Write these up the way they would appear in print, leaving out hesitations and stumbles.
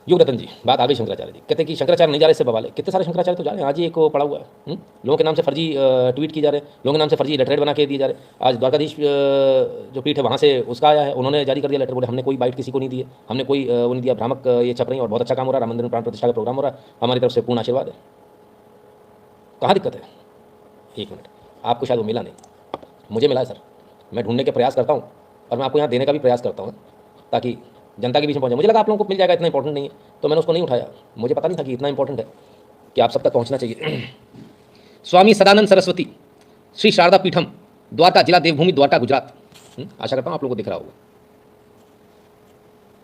युग रतन जी, बात आ गई शंकराचार्य जी, कहते हैं कि शंकराचार्य नहीं जा रहे, इससे बवाल है। कितने सारे शंकराचार्य तो जा रहे हैं, आज ही एक वो पड़ा हुआ है। लोगों के नाम से फर्जी ट्वीट की जा रहे हैं, लोगों के नाम से फर्जी लेटरेट बना के दिए जा रहे हैं। आज द्वारकाधीश जो पीठ है वहाँ से उसका आया है, उन्होंने जारी कर दिया लेटर, बोले हमने कोई बाइट किसी को नहीं दी है, हमने कोई वो नहीं दिया, भ्रामक ये छप रही है और बहुत अच्छा काम हो रहा है, राम मंदिर में प्राण प्रतिष्ठा का प्रोग्राम हो रहा है, हमारी तरफ से पूर्ण आशीर्वाद है। कहाँ दिक्कत है? एक मिनट, आपको शायद वो मिला नहीं, मुझे मिला है सर। मैं ढूंढने के प्रयास करता हूँ और मैं आपको यहाँ देने का भी प्रयास करता हूँ ताकि जनता के बीच में पहुंचे। मुझे लगा आप लोगों को मिल जाएगा, इतना इंपॉर्टेंट नहीं है, तो मैंने उसको नहीं उठाया। मुझे पता नहीं था कि इतना इंपॉर्टेंट है कि आप सब तक पहुंचना चाहिए। स्वामी सदानंद सरस्वती श्री शारदा पीठम, द्वारका, जिला देवभूमि, द्वारका, गुजरात। आशा करता हूँ आप लोगों को दिख रहा होगा,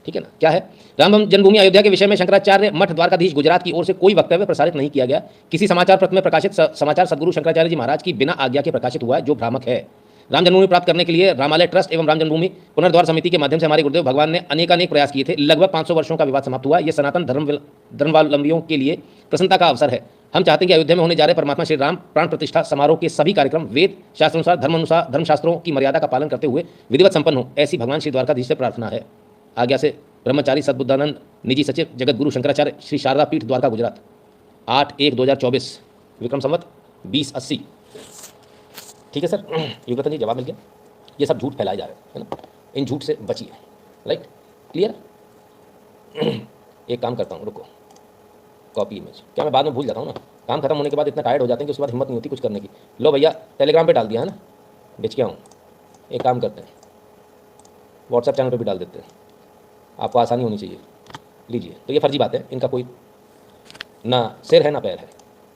ठीक है ना। क्या है? राम जन्मभूमि अयोध्या के विषय में शंकराचार्य मठ द्वारकाधीश गुजरात की ओर से कोई वक्तव्य प्रसारित नहीं किया गया। किसी समाचार पत्र में प्रकाशित समाचार सदगुरु शंकराचार्य जी महाराज की बिना आज्ञा के प्रकाशित हुआ है, जो भ्रामक है। राम जन्मभूमि प्राप्त करने के लिए रामालय ट्रस्ट एवं राम जन्मभूमि पुनर्द्वार समिति के माध्यम से हमारे गुरुदेव भगवान ने अनेकानेक प्रयास किए थे। लगभग 500 वर्षों का विवाद समाप्त हुआ। यह सनातन धर्मावलंबियों के लिए प्रसन्नता का अवसर है। हम चाहते हैं कि अयोध्या में होने जा रहे परमात्मा श्री राम प्राण प्रतिष्ठा समारोह के सभी कार्यक्रम वेद शास्त्रानुसार धर्मशास्त्रों की मर्यादा का पालन करते हुए विधिवत संपन्न हो, ऐसी भगवान श्री द्वारकाधीश से प्रार्थना है। आज्ञा से ब्रह्मचारी सद्बुद्धानंद, निजी सचिव, जगत गुरु शंकराचार्य, श्री शारदा पीठ, द्वारका, गुजरात। 8/1/2024 विक्रम संवत 2080। ठीक है सर, युगरतन जी जवाब मिल गया। ये सब झूठ फैलाए जा रहे हैं, है ना, इन झूठ से बचिए। Right, clear. एक काम करता हूँ, रुको, कॉपी इमेज, क्या मैं बाद में भूल जाता हूँ ना, काम खत्म होने के बाद इतना टायर्ड हो जाते हैं कि उसके बाद हिम्मत नहीं होती कुछ करने की। लो भैया, टेलीग्राम पे डाल दिया है ना, बेच के आऊँ। एक काम करते हैं, व्हाट्सएप चैनल पे भी डाल देते हैं, आपको आसानी होनी चाहिए। लीजिए, तो ये फर्जी बात है, इनका कोई ना सिर है ना पैर है,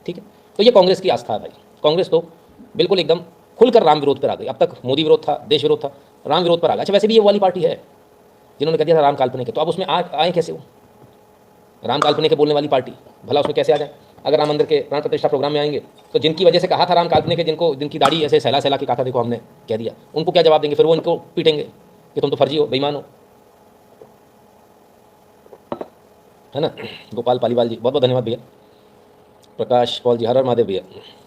ठीक है। तो ये कांग्रेस की आस्था है भाई। कांग्रेस तो बिल्कुल एकदम खुलकर राम विरोध पर आ गई। अब तक मोदी विरोध था, देश विरोध था, राम विरोध पर आ गया। अच्छा, वैसे भी ये वाली पार्टी है जिन्होंने कह दिया था राम काल्पनिक है, तो अब उसमें आए कैसे हो? राम काल्पनिक है बोलने वाली पार्टी, भला उसमें कैसे आ जाए? अगर राम मंदिर के प्राण प्रतिष्ठा प्रोग्राम में आएंगे तो जिनकी वजह से कहा था राम काल्पनिक है, जिनकी दाढ़ी ऐसे सहला सहला के कहा था, देखो हमने कह दिया, उनको क्या जवाब देंगे? फिर वो इनको पीटेंगे कि तुम तो फर्जी हो, बेईमान हो, है ना। गोपाल पालीवाल जी, बहुत बहुत धन्यवाद भैया। प्रकाश पॉल जी, हर हर महादेव भैया,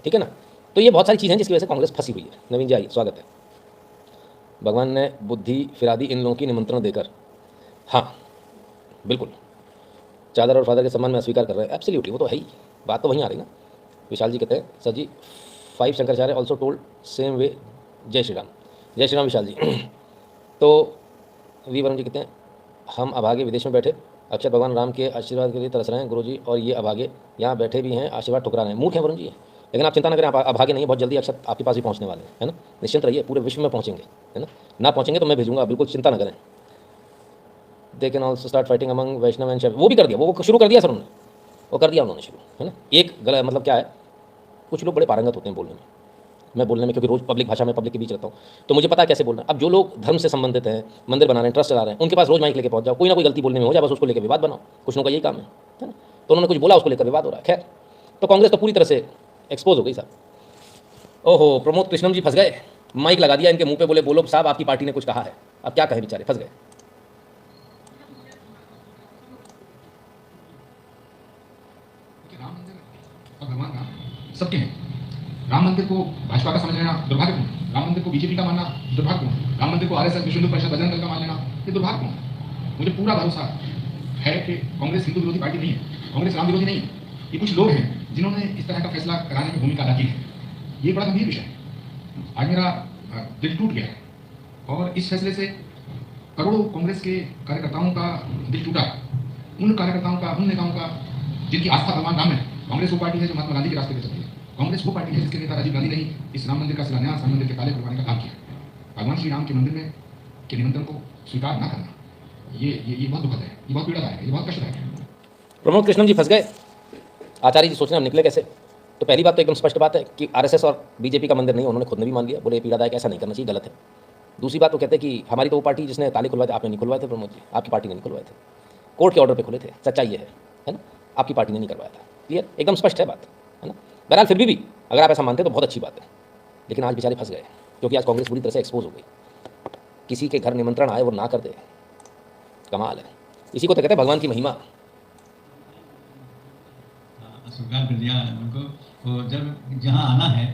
ठीक है ना। तो ये बहुत सारी चीज़ें हैं जिसकी वजह से कांग्रेस फंसी हुई है। नवीन जी आइए, स्वागत है। भगवान ने बुद्धि फिरा दी इन लोगों की निमंत्रण देकर। हाँ बिल्कुल, चादर और फादर के सम्मान में अस्वीकार कर रहे हैं, एब्सोल्युटली, वो तो है ही, बात तो वहीं आ रही ना। विशाल जी कहते हैं सर जी 5 Shankaracharya also told same way. जय श्री राम, जय श्री राम विशाल जी। तो वी वरुण जी कहते हैं हम अभागे विदेश में बैठे अक्षर भगवान राम के आशीर्वाद के लिए तरस रहे हैं गुरु जी, और ये अभागे यहाँ बैठे भी हैं, आशीर्वाद ठुकरा रहे हैं। मूर्ख है वरुण जी, लेकिन आप चिंता न करें, आप अभागे नहीं है, बहुत जल्दी अक्षर आपके पास भी पहुँचने वाले हैं, है ना। निश्चिंत रहिए, पूरे विश्व में पहुँचेंगे, है ना पहुँचेंगे तो मैं भेजूंगा, बिल्कुल चिंता न करें। They can also start fighting among Vaishnava and Shaiva, वो भी कर दिया, वो शुरू कर दिया सर उन्होंने, वो कर दिया उन्होंने शुरू, है ना। एक गलत मतलब क्या है, कुछ लोग बड़े पारंगत होते हैं बोलने में, मैं बोलने में, क्योंकि रोज़ पब्लिक भाषा में पब्लिक के बीच रहता हूँ, तो मुझे पता है कैसे बोलना। अब जो लोग धर्म से संबंधित हैं, मंदिर बना रहे हैं, ट्रस्ट चला रहे हैं, उनके पास रोज माइक लेके पहुंच जाओ, कोई ना कोई गलती बोलने में हो जाए, बस उसको लेकर विवाद बनाओ। कुछ लोगों का यही काम है ना। तो उन्होंने कुछ बोला, उसको लेकर विवाद हो रहा है। खैर, तो कांग्रेस तो पूरी तरह से एक्सपोज हो गई साहब। ओहो, प्रमोद कृष्णम जी फंस गए, माइक लगा दिया इनके मुंह पे, बोले बोलो साहब आपकी पार्टी ने कुछ कहा है। अब क्या कहे बेचारे, फंस गए। राम मंदिर और भगवान राम सबके हैं। राम मंदिर को भाजपा का समझ लेना दुर्भाग्यपूर्ण, राम मंदिर को बीजेपी का मानना दुर्भाग्यपूर्ण, राम मंदिर को आरएसएस, विश्व हिंदू परिषद, बजरंग दल का मान लेना ये दुर्भाग्यपूर्ण। मुझे पूरा भरोसा है कि कांग्रेस हिंदू विरोधी पार्टी नहीं है, कांग्रेस राम विरोधी नहीं है। ये कुछ लोग हैं जिन्होंने इस तरह का फैसला कराने में भूमिका अदा की है। ये बड़ा गंभीर विषय है। आज मेरा दिल टूट गया है और इस फैसले से करोड़ों कांग्रेस के कार्यकर्ताओं का दिल टूटा। उन कार्यकर्ताओं का, उन नेताओं का जिनकी आस्था भगवान राम है। कांग्रेस वो पार्टी है जो महात्मा गांधी के रास्ते पे चलती है। कांग्रेस वो पार्टी है जिसके नेता राजीव गांधी ने इस राम मंदिर का शिलान्यास, राम मंदिर के ताले खुलवाने का काम किया। भगवान श्री राम के मंदिर में के निमंत्रण को स्वीकार न करना, ये बहुत दुखद है, ये बहुत पीड़ादायक है, ये बहुत कष्टदायक है। प्रमोद कृष्णम जी फंस गए। आचार्य जी सोच रहे हम निकले कैसे। तो पहली बात तो एकदम स्पष्ट बात है कि आरएसएस और बीजेपी का मंदिर नहीं, उन्होंने खुद ने भी मान लिया, बोले पीड़ादायक, ऐसा नहीं करना चाहिए, गलत है। दूसरी बात वो कहते हैं कि हमारी तो वो पार्टी जिसने ताले खुलवाए थे, आपने नहीं खुलवाए थे प्रमोद जी, आपकी पार्टी ने नहीं खुलवाए थे, कोर्ट के ऑर्डर पे खुले थे। सच्चाई ये है ना, आपकी पार्टी ने नहीं करवाया था। क्लियर, एकदम स्पष्ट है बात, है ना। बहरहाल फिर भी अगर आप ऐसा मानते हैं तो बहुत अच्छी बात है, लेकिन आज बेचारे फंस गए क्योंकि आज कांग्रेस बुरी तरह से एक्सपोज हो गई। किसी के घर निमंत्रण आए वो ना कर दे, कमाल है। इसी को तो कहते हैं भगवान की महिमा। स्वीकार कर दिया उनको, तो जब जहाँ आना है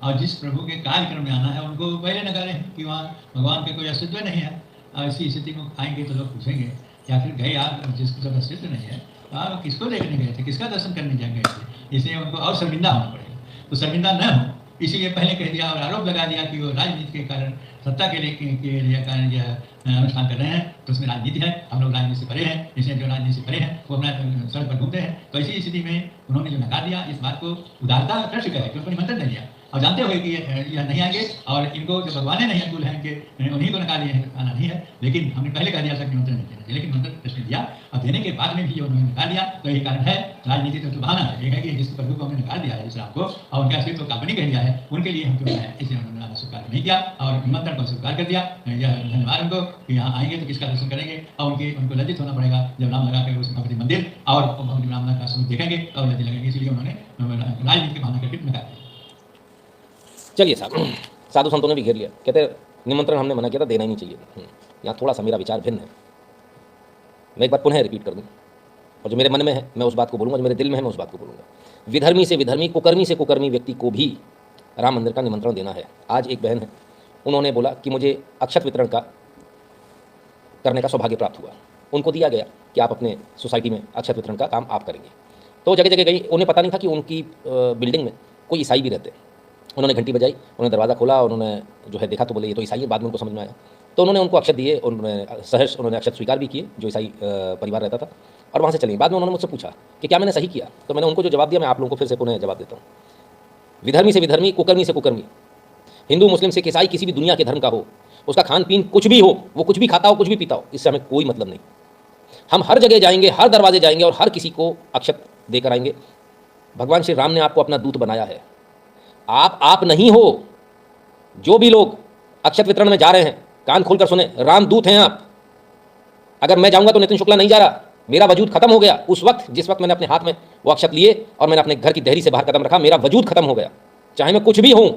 और जिस प्रभु के कार्यक्रम में आना है उनको पहले नकारें कि वहाँ भगवान का कोई अस्तित्व नहीं है। ऐसी स्थिति में आएंगे तो लोग पूछेंगे या फिर गए यार जिसको जब अस्तित्व नहीं है आप किसको देखने गए थे, किसका दर्शन करने गए थे, इसलिए उनको और शर्मिंदा होना पड़ेगा। तो शर्मिंदा न हो इसीलिए पहले कह दिया और आरोप लगा दिया कि वो राजनीति के कारण, सत्ता के लिए कारण यह अनुष्ठान कर रहे हैं, तो उसमें राजनीति है, हम लोग राजनीति से परे हैं, इसलिए जो राजनीति से परे हैं वो अपना सड़क पर घूमते हैं। तो ऐसी स्थिति में उन्होंने जो नकार दिया, इस बात को उदारता कर चुका है कि उनको निमंत्रण नहीं दिया और जानते हुए कि यह नहीं आएंगे और इनको जो भगवान नहीं अनुकूल है कि उन्हीं को नकार दिए हैं, आना नहीं है। लेकिन हमने पहले कह दिया था कि निमंत्रण नहीं देना, लेकिन निमंत्रण कृष्ण दिया और देने के बाद में भी उन्होंने नकार दिया। तो यही कारण है राजनीति तो बहाना है, एक है कि जिस प्रभु को हमने नकार दिया है, इस राम को, और उनके अस्तित्व को काल्पनिक कह दिया है, उनके लिए हम क्यों है, इसलिए उन्होंने स्वीकार नहीं किया और निमंत्रण को स्वीकार कर दिया। यह धन्यवाद उनको कि यहाँ आएंगे तो किसका दर्शन करेंगे, और उनको लज्जित होना पड़ेगा जब राम लगा कर उस भगवती मंदिर और भगवती रामनाथ का स्वरूप देखेंगे और लज्जित लगेंगे, इसलिए उन्होंने राजनीति की भावना करके नकार दिया। चलिए साहब, साधु संतों ने भी घेर लिया, कहते निमंत्रण हमने मना किया था, देना ही नहीं चाहिए। यहाँ थोड़ा सा मेरा विचार भिन्न है। मैं एक बात पुनः रिपीट कर दूँ, और जो मेरे मन में है मैं उस बात को बोलूँगा, जो मेरे दिल में है मैं उस बात को बोलूँगा। विधर्मी से विधर्मी, कुकर्मी से कुकर्मी व्यक्ति को भी राम मंदिर का निमंत्रण देना है। आज एक बहन है, उन्होंने बोला कि मुझे अक्षत वितरण का करने का सौभाग्य प्राप्त हुआ। उनको दिया गया कि आप अपने सोसाइटी में अक्षत वितरण का काम आप करेंगे। तो जगह जगह गई, उन्हें पता नहीं था कि उनकी बिल्डिंग में कोई ईसाई भी रहते। उन्होंने घंटी बजाई, उन्होंने दरवाज़ा खोला, उन्होंने जो है देखा तो बोले ये तो ईसाई है। बाद में उनको समझ में आया, तो उन्होंने उनको अक्षत दिए, उन्होंने सहर्ष उन्होंने अक्षत स्वीकार भी किए, जो ईसाई परिवार रहता था, और वहाँ से चले। बाद में उन्होंने मुझसे पूछा कि क्या मैंने सही किया, तो मैंने उनको जो जवाब दिया मैं आप लोगों को फिर से पुनः जवाब देता हूँ। विधर्मी से विधर्मी, कुकर्मी से कुकर्मी, हिंदू मुस्लिम सिख ईसाई किसी भी दुनिया के धर्म का हो, उसका खान पीन कुछ भी हो, वो कुछ भी खाता हो, कुछ भी पीता हो, इससे हमें कोई मतलब नहीं। हम हर जगह जाएंगे, हर दरवाजे जाएंगे और हर किसी को अक्षत देकर आएंगे। भगवान श्री राम ने आपको अपना दूत बनाया है। आप नहीं हो। जो भी लोग अक्षत वितरण में जा रहे हैं, कान खोलकर सुने, रामदूत हैं आप। अगर मैं जाऊंगा तो नितिन शुक्ला नहीं जा रहा, मेरा वजूद खत्म हो गया। उस वक्त जिस वक्त मैंने अपने हाथ में वो अक्षत लिए और मैंने अपने घर की देहरी से बाहर कदम रखा, मेरा वजूद खत्म हो गया। चाहे मैं कुछ भी हूं,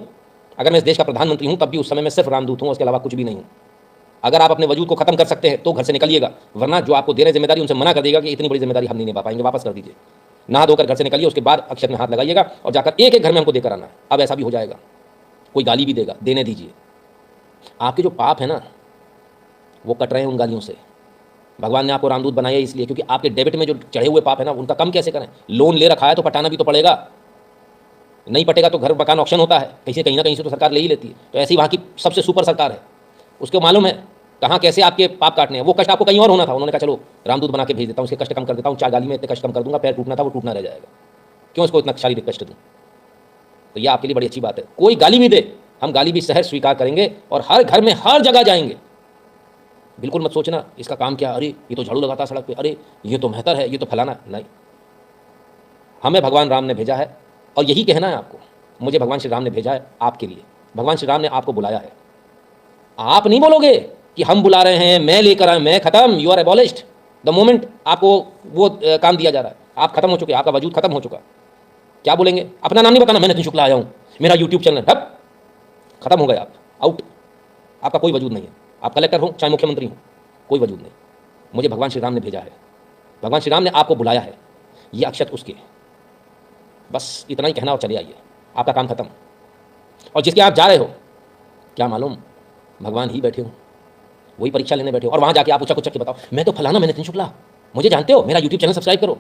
अगर मैं इस देश का प्रधानमंत्री हूं तब भी उस समय मैं सिर्फ रामदूत हूं, उसके अलावा कुछ भी नहीं हूं। अगर आप अपने वजूद को खत्म कर सकते हैं तो घर से निकलिएगा, वरना जो आपको दे रहे जिम्मेदारी उनसे मना कर देगा कि इतनी बड़ी जिम्मेदारी हम नहीं निभा पाएंगे, वापस कर दीजिए। नहा धोकर घर से निकलिए, उसके बाद अक्षत में हाथ लगाइएगा और जाकर एक एक घर में हमको देकर आना है। अब ऐसा भी हो जाएगा, कोई गाली भी देगा, देने दीजिए। आपके जो पाप है ना, वो कट रहे हैं उन गालियों से। भगवान ने आपको रामदूत बनाया इसलिए क्योंकि आपके डेबिट में जो चढ़े हुए पाप है ना, उनका कम कैसे करें। लोन ले रखा है तो पटाना भी तो पड़ेगा, नहीं पटेगा तो घर मकान ऑप्शन होता है, कहीं ना कहीं से तो सरकार ले ही लेती है। तो ऐसी वहाँ की सबसे सुपर सरकार है, उसको मालूम है कहाँ कैसे आपके पाप काटने हैं। वो कष्ट आपको कहीं और होना था, उन्होंने कहा चलो रामदूत बना के भेज देता हूँ, उसके कष्ट कम कर देता हूँ, 4 गाली में इतने कष्ट कम कर दूंगा, पैर टूटना था वो टूटना रह जाएगा, क्यों इसको इतना शारीरिक कष्ट दूँ। तो ये आपके लिए बड़ी अच्छी बात है। कोई गाली भी दे, हम गाली भी सहज स्वीकार करेंगे और हर घर में हर जगह जाएंगे। बिल्कुल मत सोचना इसका काम क्या, अरे ये तो झाड़ू लगाता सड़क पे, अरे ये तो मेहतर है, ये तो फलाना। नहीं, हमें भगवान राम ने भेजा है और यही कहना है आपको, मुझे भगवान श्री राम ने भेजा है आपके लिए। भगवान श्री राम ने आपको बुलाया है। आप नहीं बोलोगे कि हम बुला रहे हैं, मैं लेकर आए, मैं खत्म, you are abolished the moment आपको वो काम दिया जा रहा है, आप खत्म हो चुके, आपका वजूद खत्म हो चुका। क्या बोलेंगे? अपना नाम नहीं बताना, मैं नितिन शुक्ला आया हूँ, मेरा यूट्यूब चैनल, हट, खत्म हो गए आप, आउट, आपका कोई वजूद नहीं है। आप कलेक्टर हो चाहे मुख्यमंत्री हो, कोई वजूद नहीं। मुझे भगवान श्री राम ने भेजा है, भगवान श्री राम ने आपको बुलाया है, ये अक्षत उसके। बस इतना ही कहना और चले आइए, आपका काम खत्म। और जिसके आप जा रहे हो, क्या मालूम भगवान ही बैठे हो, वही परीक्षा लेने बैठे हो, और वहाँ जाके आप उचक के बताओ मैं तो फलाना, मैं नितिन शुक्ला, मुझे जानते हो, मेरा यूट्यूब चैनल सब्सक्राइब करो।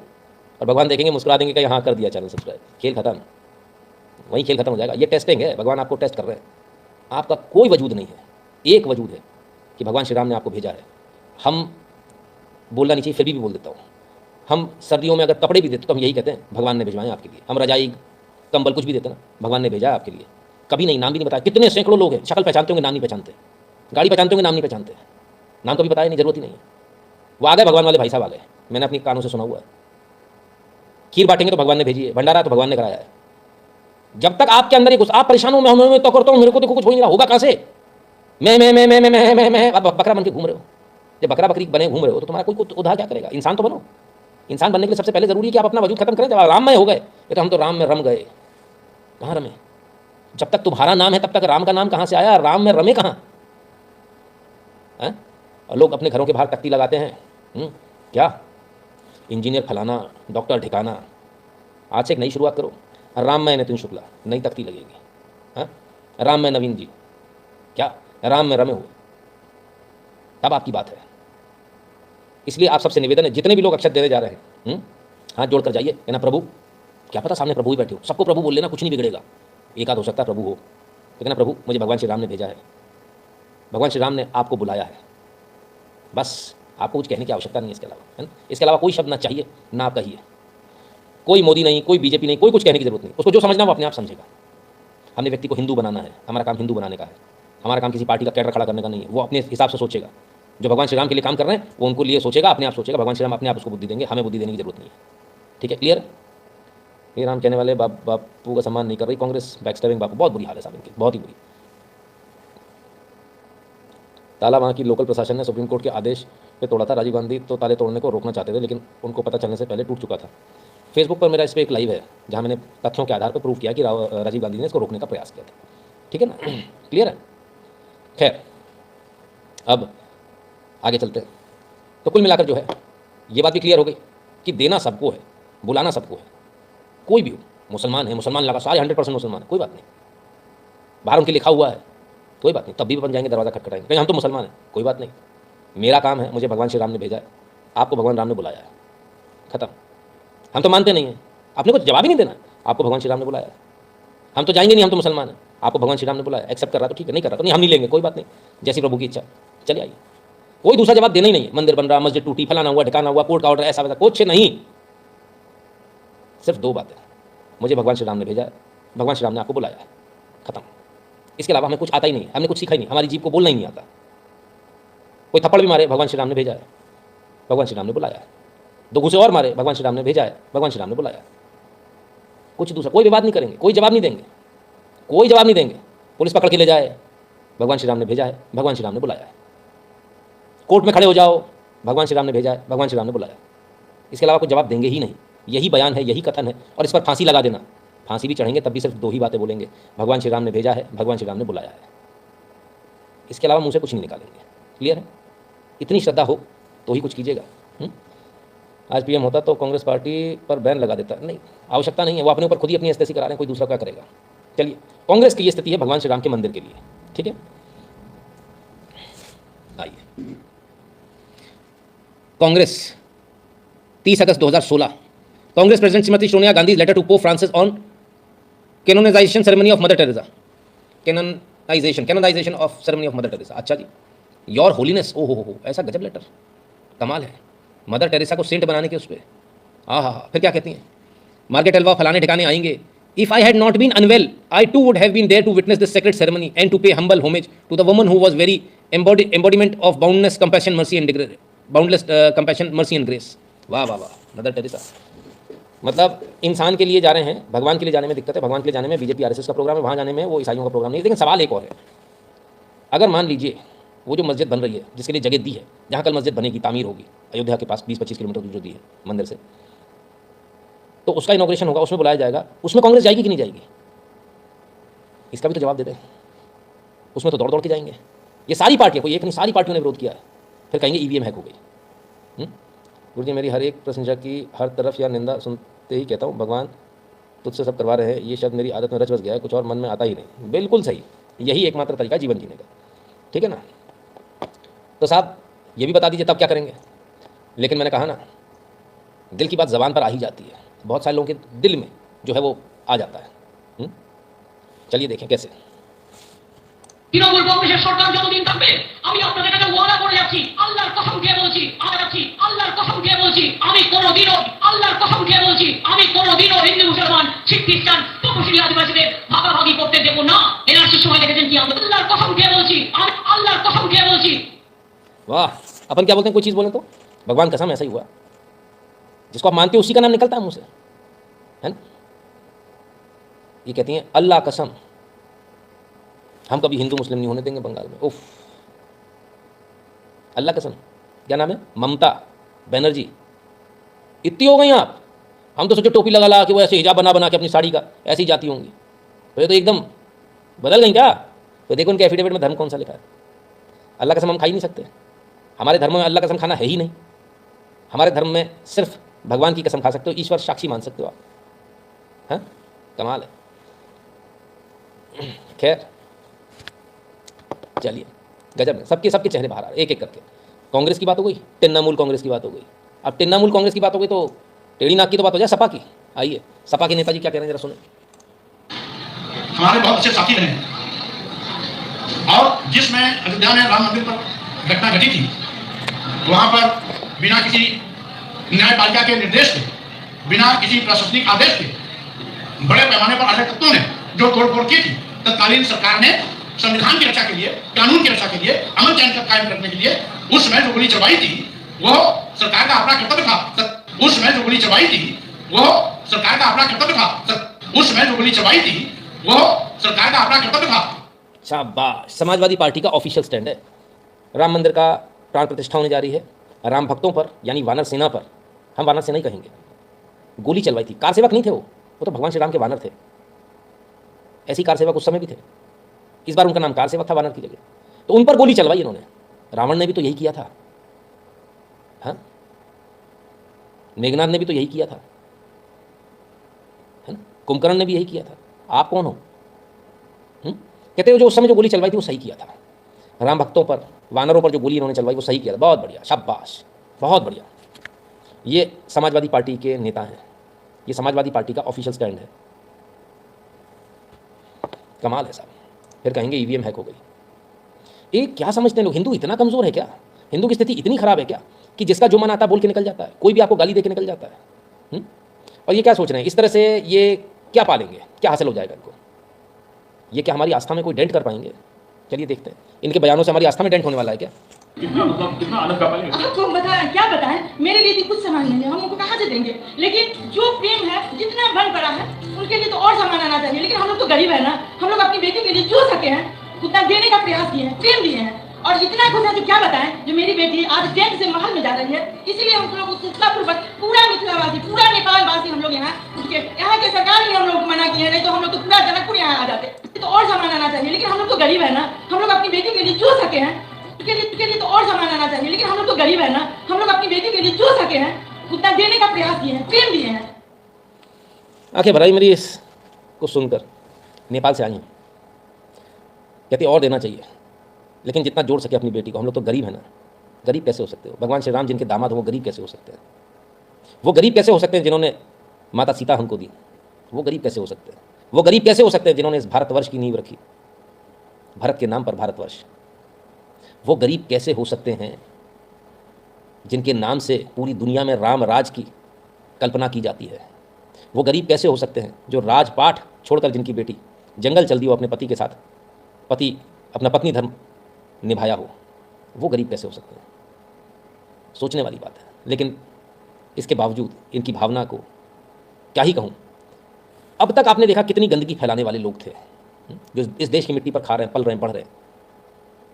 और भगवान देखेंगे, मुस्कुरा देंगे कि हाँ कर दिया चैनल सब्सक्राइब, खेल खत्म, वहीं खेल खत्म हो जाएगा। ये टेस्टिंग है, भगवान आपको टेस्ट कर रहे हैं। आपका कोई वजूद नहीं है, एक वजूद है कि भगवान श्री राम ने आपको भेजा है। हम बोलना नहीं चाहिए, फिर भी बोल देता हूँ। हम सर्दियों में अगर कपड़े भी देते तो हम यही कहते हैं भगवान ने भिजवाए आपके लिए। हम रजाई कंबल कुछ भी देते ना, भगवान ने भेजा है आपके लिए। कभी नहीं, नाम भी नहीं बताया। कितने सैकड़ों लोग हैं, शक्ल पहचानते होंगे, नाम नहीं पहचानते, गाड़ी पहचानते होंगे, नाम नहीं पहचानते, नाम कभी बताया नहीं, जरूरत ही नहीं है। वो आ गए भगवान वाले भाई साहब आ गए, मैंने अपनी कानों से सुना हुआ है। खीर बांटेंगे तो भगवान ने भेजी है, भंडारा तो भगवान ने कराया है। जब तक आपके अंदर ही कुछ, आप परेशान हो, मैं तो करता हूँ, मेरे को देखो कुछ हो नहीं रहा, होगा कहाँ से? मैं अब बकरा बन के घूम रहे हो। जब बकरा बकरी बने घूम रहे हो तो तुम्हारा कोई उधार क्या करेगा? इंसान तो बनो। इंसान बनने के लिए सबसे पहले जरूरी है कि आप अपना वजूद खत्म करें। जब राममय हो गए तो हम तो राम में रम गए। कहाँ रमे? जब तक तुम्हारा नाम है तब तक राम का नाम कहाँ से आया? राम में रमे कहाँ? और लोग अपने घरों के बाहर तख्ती लगाते हैं, क्या इंजीनियर फलाना, डॉक्टर ठिकाना। आज से एक नई शुरुआत करो, राम में नितिन शुक्ला, नई तख्ती लगेगी। राम में नवीन जी, क्या राम में रमे हुए, तब आपकी बात है। इसलिए आप सबसे निवेदन है, जितने भी लोग अक्षत देने जा रहे हैं, हाथ जोड़कर जाइए, कहना प्रभु, क्या पता सामने प्रभु ही बैठे हो, सबको प्रभु बोल लेना, कुछ नहीं बिगड़ेगा। एक आध हो सकता है प्रभु हो, तो कहना प्रभु मुझे भगवान श्री राम ने भेजा है, भगवान श्री राम ने आपको बुलाया है, बस आपको कुछ कहने की आवश्यकता नहीं है इसके अलावा, है ना। इसके अलावा कोई शब्द ना चाहिए, ना आप कहिए। कोई मोदी नहीं, कोई बीजेपी नहीं, कोई कुछ कहने की जरूरत नहीं। उसको जो समझना वो अपने आप समझेगा। हमने व्यक्ति को हिंदू बनाना है, हमारा काम हिंदू बनाने का है, हमारा काम किसी पार्टी का कैडर खड़ा करने का नहीं है। वो अपने हिसाब से सोचेगा, जो भगवान श्री राम के लिए काम कर रहे हैं वो उनको लिए सोचेगा, अपने आप सोचेगा। भगवान श्री राम अपने आप उसको बुद्धि देंगे, हमें बुद्धि देने की जरूरत नहीं है। ठीक है, क्लियर। ये राम कहने वाले बापू का सम्मान नहीं कर रही कांग्रेस, बैकस्टैबिंग बापू, बहुत बुरी हाल है साहब इनकी, बहुत ही बुरी। ताला वहाँ की लोकल प्रशासन ने सुप्रीम कोर्ट के आदेश पे तोड़ा था। राजीव गांधी तो ताले तोड़ने को रोकना चाहते थे, लेकिन उनको पता चलने से पहले टूट चुका था। फेसबुक पर मेरा इस पर एक लाइव है जहाँ मैंने तथ्यों के आधार पर प्रूव किया कि राजीव गांधी ने इसको रोकने का प्रयास किया था। ठीक है ना, क्लियर है। खैर, अब आगे चलते हैं। तो कुल मिलाकर जो है ये बात भी क्लियर हो गई कि देना सबको है, बुलाना सबको है, कोई भी हो। मुसलमान है, मुसलमान लगा सारे 100% मुसलमान है, कोई बात नहीं। बाहर उनके लिखा हुआ है, कोई बात नहीं, तब भी बन जाएंगे, दरवाज़ा खटखटाएंगे, कहीं हम तो मुसलमान हैं, कोई बात नहीं। मेरा काम है, मुझे भगवान श्री राम ने भेजा है, आपको भगवान राम ने बुलाया है, खत्म। हम तो मानते नहीं हैं, आपने कुछ जवाब ही नहीं देना, आपको भगवान श्री राम ने बुलाया है। हम तो जाएंगे नहीं, हम तो मुसलमान हैं, आपको भगवान श्री राम ने बुलाया, एक्सेप्ट कर रहा तो ठीक है, नहीं कर रहा तो नहीं, हम नहीं लेंगे, कोई बात नहीं, जैसी प्रभु की इच्छा, चलिए आइए। कोई दूसरा जवाब देना ही नहीं है। मंदिर बन रहा, मस्जिद टूटी, फलाना हुआ, ठिकाना हुआ, कोर्ट का ऑर्डर, ऐसा वैसा कुछ नहीं। सिर्फ दो बातें, मुझे भगवान श्री राम ने भेजा है, भगवान श्री राम ने आपको बुलाया है, खत्म। इसके अलावा हमें कुछ आता ही नहीं, हमने कुछ सीखा ही नहीं, हमारी जीभ को बोलना ही नहीं आता। कोई थप्पड़ भी मारे, भगवान श्री राम ने भेजा है, भगवान श्री राम ने बुलाया है। दो घूसे और मारे, भगवान श्री राम ने भेजा है, भगवान श्री राम ने बुलाया है। कुछ दूसरा कोई विवाद नहीं करेंगे, कोई जवाब नहीं देंगे, कोई जवाब नहीं देंगे। पुलिस पकड़ के ले जाए, भगवान श्री राम ने भेजा है, भगवान श्री राम ने बुलाया है। कोर्ट में खड़े हो जाओ, भगवान श्री राम ने भेजा है, भगवान श्री राम ने बुलाया है। इसके अलावा कुछ जवाब देंगे ही नहीं। यही बयान है, यही कथन है, और इस पर फांसी लगा देना। फांसी भी चढ़ेंगे तब भी सिर्फ दो ही बातें बोलेंगे, भगवान श्री राम ने भेजा है, भगवान श्री राम ने बुलाया है। इसके अलावा मुंह से कुछ नहीं निकालेंगे। क्लियर है। इतनी श्रद्धा हो तो ही कुछ कीजिएगा। आज पीएम होता तो कांग्रेस पार्टी पर बैन लगा देता, नहीं, आवश्यकता नहीं है। वो अपने ऊपर खुद ही अपनी स्थिति करा रहे हैं, कोई दूसरा क्या करेगा। चलिए, कांग्रेस की ये स्थिति है भगवान श्री राम के मंदिर के लिए। ठीक है, आइए। Congress 30 August 2016, Congress president Shrimati Sonia Gandhi letter to Pope Francis on canonization ceremony of Mother Teresa. Canonization of ceremony of Mother Teresa. अच्छा जी, योर होलीनेस, ओ हो, ऐसा गजब लेटर, कमाल है। मदर टेरेसा को सेंट बनाने के उस पर, हाँ, फिर क्या कहती हैं, मार्केट एल्वा फलाने ठिकाने आएंगे। If I had not been unwell, I too would have been there to witness this sacred ceremony and to pay humble homage to the woman who was very embodiment of boundless compassion, mercy and grace. वाह वाह वाह, mother Teresa. मतलब इंसान के लिए जा रहे हैं, भगवान के लिए जाने में दिक्कत है। भगवान के लिए जाने में बीजेपी आरएसएस का प्रोग्राम है, वहाँ जाने में वो ईसाइयों का प्रोग्राम नहीं है। लेकिन सवाल एक और है, अगर मान लीजिए वो जो मस्जिद बन रही है, जिसके लिए जगह दी है, जहाँ कल मस्जिद बनेगी, तामीर होगी, अयोध्या के पास 20-25 किलोमीटर दूर जो दी है मंदिर से, तो उसका इनॉग्रेशन होगा, उसमें बुलाया जाएगा, उसमें कांग्रेस जाएगी कि नहीं जाएगी? इसका भी तो जवाब दे दें। उसमें तो दौड़ दौड़ के जाएंगे। ये सारी पार्टियां, कोई एक नहीं, सारी पार्टियों ने विरोध किया है। फिर कहेंगे ईवीएम हैक हो गई। गुरु जी, मेरी हर एक प्रशंसा की हर तरफ या निंदा सुनते ही कहता हूँ भगवान तुझसे सब करवा रहे हैं। ये शब्द मेरी आदत में रच बस गया है, कुछ और मन में आता ही नहीं। बिल्कुल सही, यही एकमात्र तरीका जीवन जीने का। ठीक है ना। तो साहब ये भी बता दीजिए तब क्या करेंगे। लेकिन मैंने कहा ना, दिल की बात ज़बान पर आ ही जाती है। बहुत सारे लोगों के दिल में जो है वो आ जाता है। चलिए देखें कैसे। তৃণমূল কংগ্রেসের সরকার যতদিন থাকবে আমি আপনাদের কাছে ওয়াদা করে যাচ্ছি, আল্লাহর কসম খেয়ে বলছি, আল্লাহর কসম খেয়ে বলছি, আমি কোনোদিনও, আল্লাহর কসম খেয়ে বলছি, আমি কোনোদিনও হিন্দু মুসলমান শিখ খ্রিস্টান তপশিলি আদিবাসীদের ভাগাভাগি করতে দেব না। এনআরসির সময় দেখেছেন কি, আল্লাহর কসম খেয়ে বলছি, আমি আল্লাহর কসম খেয়ে বলছি। वाह, अपन क्या बोलते हैं, कोई चीज़ बोले तो भगवान कसम, ऐसा ही हुआ। जिसको आप मानते हो उसी का नाम निकलता है मुंह से, है ना। ये कहती हैं अल्लाह कसम, हम कभी हिंदू मुस्लिम नहीं होने देंगे बंगाल में। उफ, अल्लाह कसम। क्या नाम है, ममता बनर्जी। इतनी हो गई आप। हम तो सोचो टोपी लगा ला कि वो ऐसे हिजाब बना बना के अपनी साड़ी का ऐसी जाती होंगी, तो ये तो एकदम बदल गई क्या। तो देखो उनके एफिडेविट में धर्म कौन सा लिखा है। अल्लाह कसम हम खा ही नहीं सकते। हमारे धर्म में अल्लाह कसम खाना है ही नहीं। हमारे धर्म में सिर्फ भगवान की कसम खा सकते हो, ईश्वर साक्षी मान सकते हो आप। हाँ, कमाल है। खैर चलिए, गजब है। सबके सबके चेहरे बाहर आ रहे एक एक करके। कांग्रेस की बात हो गई, तृणमूल कांग्रेस की बात हो गई। अब तृणमूल कांग्रेस की बात हो गई तो टेढ़ी नाक की तो बात हो जाए सपा की। आइए सपा के नेताजी क्या कह रहे हैं जरा सुने। हमारे बहुत अच्छे साथी रहे हैं और जिसमें अयोध्या में राम मंदिर पर घटना घटी थी वहां पर बिना किसी न्यायपालिका के निर्देश के, बिना किसी प्रशासनिक आदेश के बड़े पैमाने पर अराजक तत्वों ने जो तोड़फोड़ की थी, तत्कालीन सरकार ने संविधान की रक्षा के लिए, कानून की रक्षा के लिए, अमन चैन का कायम रखने के लिए उस समय जो गोली चलवाई थी वो सरकार का अपना कर्तव्य था। उस समय जो गोली चलवाई थी वो सरकार का अपना कर्तव्य था। उस समय जो गोली चलवाई थी वो सरकार का अपना कर्तव्य था। शाबाश। समाजवादी पार्टी का ऑफिशियल स्टैंड है। राम मंदिर का प्राण प्रतिष्ठा होने जा रही है। राम भक्तों पर यानी वानर सेना पर, हम वानर सेना ही कहेंगे, गोली चलवाई थी। कार सेवक नहीं थे, वो तो भगवान श्री राम के वानर थे। ऐसी कार सेवक उस समय भी थे, इस बार उनका नाम कार सेवक था वानर की जगह। तो उन पर गोली चलवाई इन्होंने। रावण ने भी तो यही किया था, हाँ, मेघनाथ ने भी तो यही किया था, है ना, कुंभकर्ण ने भी यही किया था। आप कौन हो? कहते हो जो उस समय जो गोली चलवाई थी वो सही किया था। राम भक्तों पर, वानरों पर जो गोली इन्होंने चलवाई वो सही किया था। बहुत बढ़िया, शाबाश, बहुत बढ़िया। ये समाजवादी पार्टी के नेता हैं, ये समाजवादी पार्टी का ऑफिशियल स्टैंड है। कमाल है साहब। फिर कहेंगे ईवीएम हैक हो गई। ये क्या समझते हैं लोग, हिंदू इतना कमज़ोर है क्या? हिंदू की स्थिति इतनी खराब है क्या कि जिसका जो मन आता बोल के निकल जाता है, कोई भी आपको गाली दे के निकल जाता है? और ये क्या सोच रहे हैं, इस तरह से ये क्या पालेंगे, क्या हासिल हो जाएगा इनको? ये क्या हमारी आस्था में कोई डेंट कर पाएंगे? चलिए देखते हैं, इनके बयानों से हमारी आस्था में डेंट होने वाला है क्या? कितना आनंद कर पाएंगे? आपको बताएं, क्या बताएं, मेरे लिए भी कुछ सामान नहीं है, हम उनको कहाँ से देंगे? लेकिन जो प्रेम है, जितना बन पड़ा है, उनके लिए तो और सामान आना चाहिए। लेकिन हम लोग तो गरीब है ना, हम लोग अपनी बेटी के लिए जो सके हैं उतना देने का प्रयास किए हैं, प्रेम दिए हैं। और इतना कुछ है जो क्या बताएं, जो मेरी बेटी आज 10 से महल में जा रही है, इसीलिए हम लोग उत्साहपूर्वक पूरा मिथिलावासी, पूरा नेपाल वासी हम लोग यहाँ उसके यहाँ के सरकार ने हम लोग मना किए हैं, नहीं तो हम लोग तो पूरा जनकपुर यहाँ आ जाते। तो और सामान आना चाहिए, लेकिन हम लोग तो गरीब है ना, हम लोग अपनी बेटी के लिए जो सके हैं उसके लिए तो और सामान आना चाहिए। लेकिन हम लोग तो गरीब है ना, हम लोग अपनी बेटी के लिए जो सके हैं उतना देने का प्रयास किए हैं, प्रेम दिए हैं। आंखें भराई मेरी इसको सुनकर। नेपाल से आई हैं, कहती और देना चाहिए, लेकिन जितना जोड़ सके अपनी बेटी को। हम लोग तो गरीब है ना। गरीब कैसे हो सकते हो? भगवान श्री राम जिनके दामाद हो वो गरीब कैसे हो सकते हैं? वो गरीब कैसे हो सकते हैं जिन्होंने माता सीता हमको दी? वो गरीब कैसे हो सकते हैं? वो गरीब कैसे हो सकते हैं जिन्होंने इस भारतवर्ष की नींव रखी, भारत के नाम पर भारतवर्ष? वो गरीब कैसे हो सकते हैं जिनके नाम से पूरी दुनिया में राम राज की कल्पना की जाती है? वो गरीब कैसे हो सकते हैं जो राजपाट छोड़कर जिनकी बेटी जंगल चल दी हो अपने पति के साथ, पति अपना पत्नी धर्म निभाया हो? वो गरीब कैसे हो सकते हैं? सोचने वाली बात है। लेकिन इसके बावजूद इनकी भावना को क्या ही कहूँ। अब तक आपने देखा कितनी गंदगी फैलाने वाले लोग थे जो इस देश की मिट्टी पर खा रहे हैं, पल रहे हैं, बढ़ रहे हैं।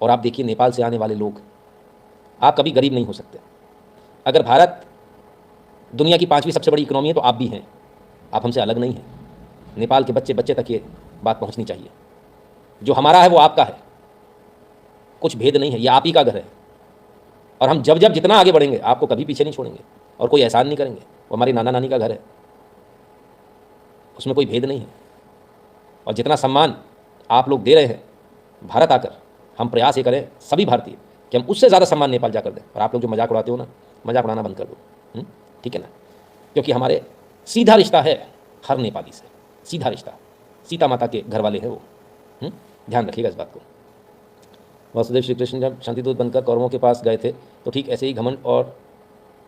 और आप देखिए नेपाल से आने वाले लोग, आप कभी गरीब नहीं हो सकते। अगर भारत दुनिया की 5वीं सबसे बड़ी इकोनॉमी है तो आप भी हैं, आप हमसे अलग नहीं हैं। नेपाल के बच्चे बच्चे तक ये बात पहुंचनी चाहिए, जो हमारा है वो आपका है, कुछ भेद नहीं है, ये आप ही का घर है। और हम जब जब जितना आगे बढ़ेंगे आपको कभी पीछे नहीं छोड़ेंगे और कोई एहसान नहीं करेंगे। वो हमारी नाना नानी का घर है, उसमें कोई भेद नहीं है। और जितना सम्मान आप लोग दे रहे हैं भारत आकर, हम प्रयास ये करें सभी भारतीय कि हम उससे ज़्यादा सम्मान नेपाल जाकर दें। और आप लोग जो मजाक उड़ाते हो ना, मजाक उड़ाना बंद कर दो, ठीक है ना? क्योंकि हमारे सीधा रिश्ता है हर नेपाली से, सीधा रिश्ता। सीता माता के घर वाले हैं वो, ध्यान रखिएगा इस बात को। वासुदेव श्री कृष्ण जब शांतिदूत बनकर कौरवों के पास गए थे तो ठीक ऐसे ही घमंड और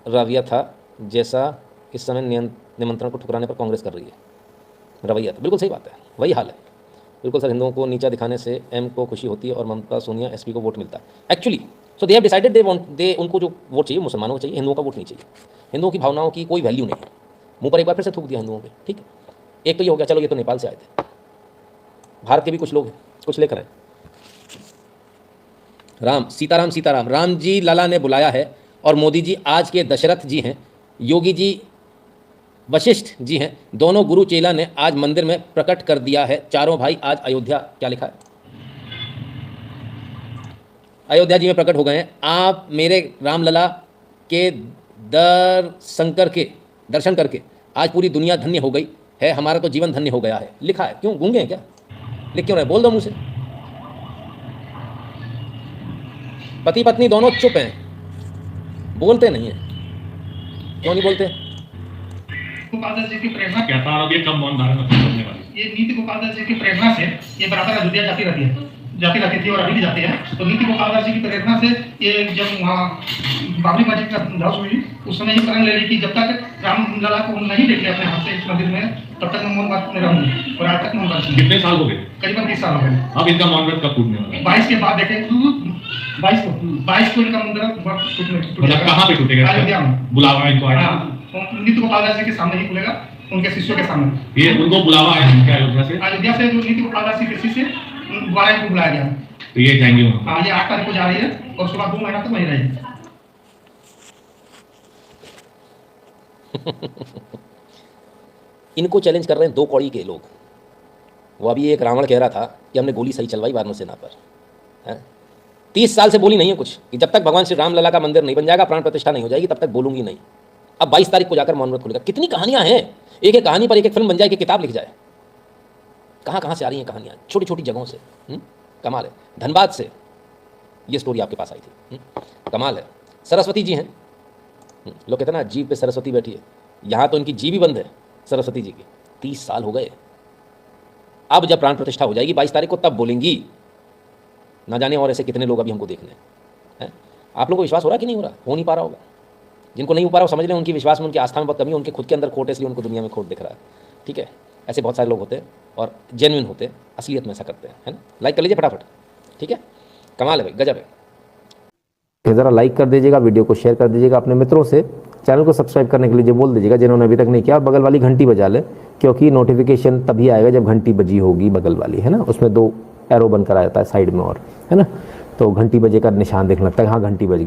रवैया था जैसा इस समय निमंत्रण को ठुकराने पर कांग्रेस कर रही है। रवैया था, बिल्कुल सही बात है, वही हाल है। बिल्कुल सर, हिंदुओं को नीचा दिखाने से एम को खुशी होती है और ममता सोनिया एसपी को वोट मिलता है। Actually so they have decided they उनको जो वोट चाहिए मुसलमानों को चाहिए, हिंदुओं का वोट नहीं चाहिए। हिंदुओं की भावनाओं की कोई वैल्यू नहीं है। मुंह पर एक बार फिर से थूक दिया हिंदुओं पे, ठीक है। एक तो ये हो गया, चलो ये तो नेपाल से आए थे, भारत के भी कुछ लोग हैं, कुछ लेकर आए। राम सीताराम सीताराम, राम जी लाला ने बुलाया है और मोदी जी आज के दशरथ जी हैं, योगी जी वशिष्ठ जी हैं, दोनों गुरु चेला ने आज मंदिर में प्रकट कर दिया है। चारों भाई आज अयोध्या, क्या लिखा है, अयोध्या जी में प्रकट हो गए हैं। आप मेरे रामलला के दर्शन करके आज पूरी दुनिया धन्य हो गई है, हमारा तो जीवन धन्य हो गया है, लिखा है। क्यों गूंगे हैं क्या? लिख क्यों रहे? बोल दो मुँह से। पति पत्नी दोनों चुप हैं, बोलते नहीं हैं। क्यों नहीं बोलते? गोपाल दास जी की प्रेरणा क्या था और ये कब मौन धारण करने वाली? ये नीति गोपाल दास जी की प्रेरणा से ये बराबर अयोध्या जाती रहती थी और अभी भी जाती है। तो नीति गोपाल दास जी की प्रेरणा से ये जब वहाँ बाबरी मस्जिद का ध्वंस हुई उस समय ये प्रण ले ली कि जब तक रामलला को नहीं देख लिया अपने हाथ से इस मंदिर में तब तक मैं मौन व्रत में रहूंगी। और आज तक मौन व्रत कितने साल हो गए? करीबन 30 साल हो गए। अब इनका मौन व्रत कब टूटने वाला है? 22 के बाद देखे 22 को इनका मंदिर मतलब कहाँ पे टूटेगा? अयोध्या में बुलावा है इनको आया? नीति गोपाल दास जी के सामने ही खुलेगा, उनके शिष्यों के सामने। ये उनको बुलावा आया है क्या अयोध्या से? अयोध्या से जो नीति गोपाल दास जी के शिष्य द्वारा इनको बुलाया गया। तो ये जाएंगे वहाँ? हाँ, ये 8 तारीख को जा रही है और सुबह 2 महीना तक वहीं रहेगी। इनको चैलेंज कर रहे हैं 2 कौड़ी के लोग। वो अभी एक रावण कह रहा था कि हमने गोली सही चलवाई वानर सेना पर, है? 30 साल से बोली नहीं है कुछ कि जब तक भगवान श्री राम लला का मंदिर नहीं बन जाएगा, प्राण प्रतिष्ठा नहीं हो जाएगी, तब तक बोलूंगी नहीं। अब 22 तारीख को जाकर मौन व्रत खुलेगा। कितनी कहानियां हैं, एक एक कहानी पर एक एक फिल्म बन जाए, एक किताब लिख जाए। कहाँ कहाँ से आ रही हैं कहानियाँ, छोटी छोटी जगहों से। कमाल है। धनबाद से ये स्टोरी आपके पास आई थी। कमाल है। सरस्वती जी हैं, लोग कहते हैं ना जीव पे सरस्वती बैठी है, यहाँ तो इनकी जीव ही बंद है सरस्वती जी की। 30 साल हो गए। अब जब प्राण प्रतिष्ठा हो जाएगी 22 तारीख को, तब बोलेंगी। ना जाने और ऐसे कितने लोग अभी हमको देखने हैं। आप लोगों को विश्वास हो रहा कि नहीं हो रहा? हो नहीं पा रहा होगा। जिनको नहीं हो पा रहा हो समझ लें उनकी विश्वास में, उनकी आस्था में बहुत कमी है, उनके खुद के अंदर खोट है, इसलिए उनको दुनिया में खोट दिख रहा है। ठीक है, ऐसे बहुत सारे लोग होते हैं और जेन्युइन होते हैं, असलियत में ऐसा करते हैं, है ना। लाइक कर लीजिए फटाफट। ठीक है, कमाल है भाई, गजब है। ज़रा लाइक कर दीजिएगा, वीडियो को शेयर कर दीजिएगा अपने मित्रों से। चैनल को सब्सक्राइब करने के लिए बोल दीजिएगा जिन्होंने अभी तक नहीं किया, और बगल वाली घंटी बजा ले, क्योंकि नोटिफिकेशन तभी आएगा जब घंटी बजी होगी बगल वाली, है ना। उसमें 2 एरो बनकर आ जाता है साइड में, और है ना, तो घंटी बजे का निशान देखने लगता है, हाँ घंटी बज गई।